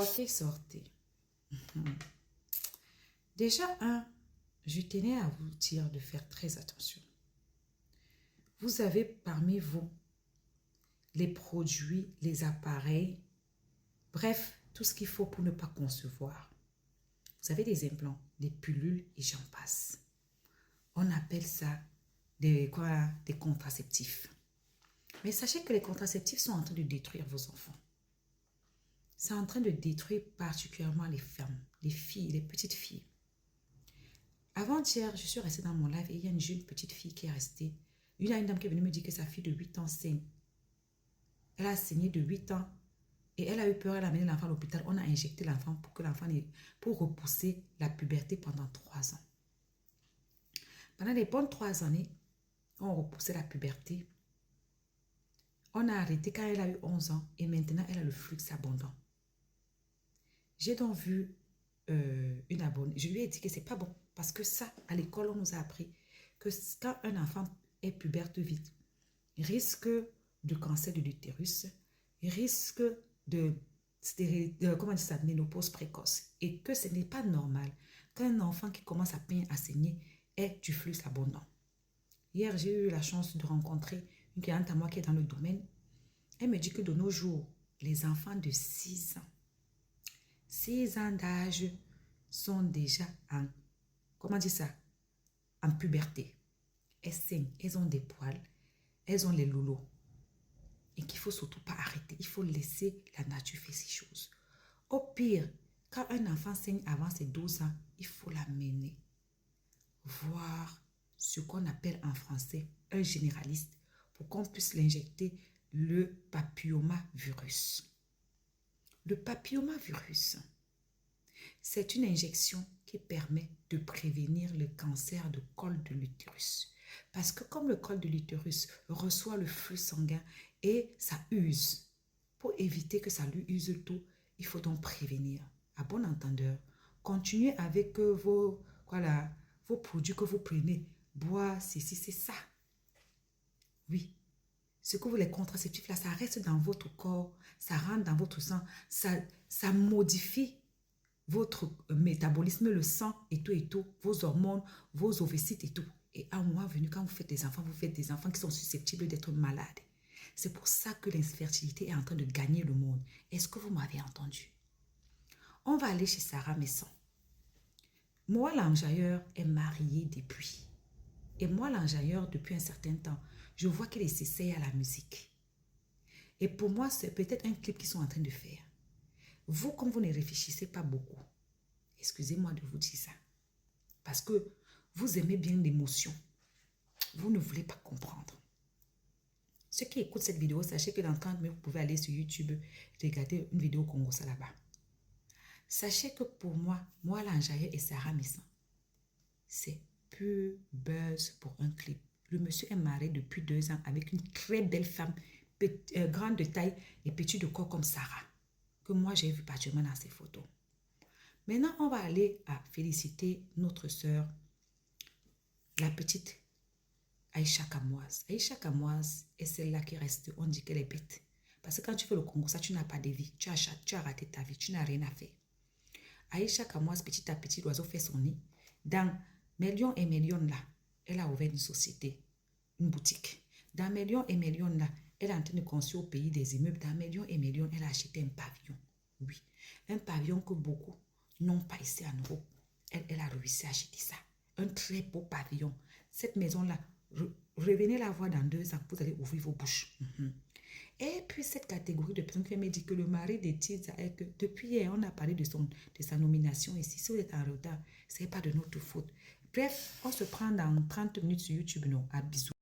Sortez. Déjà, je tenais à vous dire de faire très attention. Vous avez parmi vous les produits, les appareils, bref, tout ce qu'il faut pour ne pas concevoir. Vous avez des implants, des pilules et j'en passe. On appelle ça des contraceptifs. Mais sachez que les contraceptifs sont en train de détruire vos enfants. C'est en train de détruire particulièrement les femmes, les filles, les petites filles. Avant-hier, je suis restée dans mon live et il y a une jeune petite fille qui est restée. Il y a une dame qui est venue me dire que sa fille de 8 ans saigne. Elle a saigné de 8 ans et elle a eu peur, elle a amené l'enfant à l'hôpital. On a injecté l'enfant pour repousser la puberté pendant 3 ans. Pendant les bonnes 3 années, on repoussait la puberté. On a arrêté quand elle a eu 11 ans et maintenant elle a le flux abondant. J'ai donc vu une abonnée. Je lui ai dit que c'est pas bon parce que ça, à l'école, on nous a appris que quand un enfant est puberte vite, il risque de cancer de l'utérus, il risque de ménopause précoce et que ce n'est pas normal qu'un enfant qui commence à peine à saigner ait du flux abondant. Hier, j'ai eu la chance de rencontrer une cliente à moi qui est dans le domaine. Elle me dit que de nos jours, les enfants de 6 ans, 6 ans d'âge sont déjà en, en puberté. Elles saignent, elles ont des poils, elles ont les loulous. Et qu'il ne faut surtout pas arrêter. Il faut laisser la nature faire ces choses. Au pire, quand un enfant saigne avant ses 12 ans, il faut l'amener voir ce qu'on appelle en français un généraliste pour qu'on puisse l'injecter le papillomavirus. Le papillomavirus, c'est une injection qui permet de prévenir le cancer de col de l'utérus. Parce que comme le col de l'utérus reçoit le flux sanguin et ça use, pour éviter que ça lui use tout, il faut donc prévenir. À bon entendeur, continuez avec vos produits que vous prenez. Bois, c'est ça. Oui. Ce que vous, les contraceptifs là, ça reste dans votre corps, ça rentre dans votre sang, ça modifie votre métabolisme, le sang et tout, vos hormones, vos ovocytes et tout. Et à un moment venu, quand vous faites des enfants qui sont susceptibles d'être malades. C'est pour ça que l'infertilité est en train de gagner le monde. Est-ce que vous m'avez entendu? On va aller chez Sarah Messon. Moi, l'enjailleur est mariée depuis. Et moi, l'enjailleur, depuis un certain temps, je vois qu'elle s'essaye à la musique. Et pour moi, c'est peut-être un clip qu'ils sont en train de faire. Vous, comme vous ne réfléchissez pas beaucoup, excusez-moi de vous dire ça, parce que vous aimez bien l'émotion. Vous ne voulez pas comprendre. Ceux qui écoutent cette vidéo, sachez que dans 30 minutes, vous pouvez aller sur YouTube et regarder une vidéo Congo là-bas. Sachez que pour moi, l'enjailleur et Sarah Messon, c'est pur buzz pour un clip. Le monsieur est marié depuis 2 ans avec une très belle femme, grande de taille et petite de corps comme Sarah, que moi j'ai vu particulièrement dans ses photos. Maintenant, on va aller à féliciter notre sœur, la petite Aïcha Kamoise. Aïcha Kamoise est celle-là qui reste, on dit qu'elle est bête. Parce que quand tu fais le Congo, ça, tu n'as pas de vie. Tu as raté ta vie, tu n'as rien à faire. Aïcha Kamoise, petit à petit, l'oiseau fait son nid. Dans millions et millions là, elle a ouvert une société, une boutique. Dans millions et millions là, elle est en train de construire au pays des immeubles. Dans millions et millions, elle a acheté un pavillon. Oui, un pavillon que beaucoup n'ont pas ici en Europe. Elle a réussi à acheter ça. Un très beau pavillon. Cette maison-là, revenez la voir dans 2 ans, vous allez ouvrir vos bouches. Et puis cette catégorie de personnes qui me dit que le mari de Tidza est que depuis hier, on a parlé de sa nomination ici. Si vous êtes en retard, ce n'est pas de notre faute. Bref, on se prend dans 30 minutes sur YouTube, non, à bisous.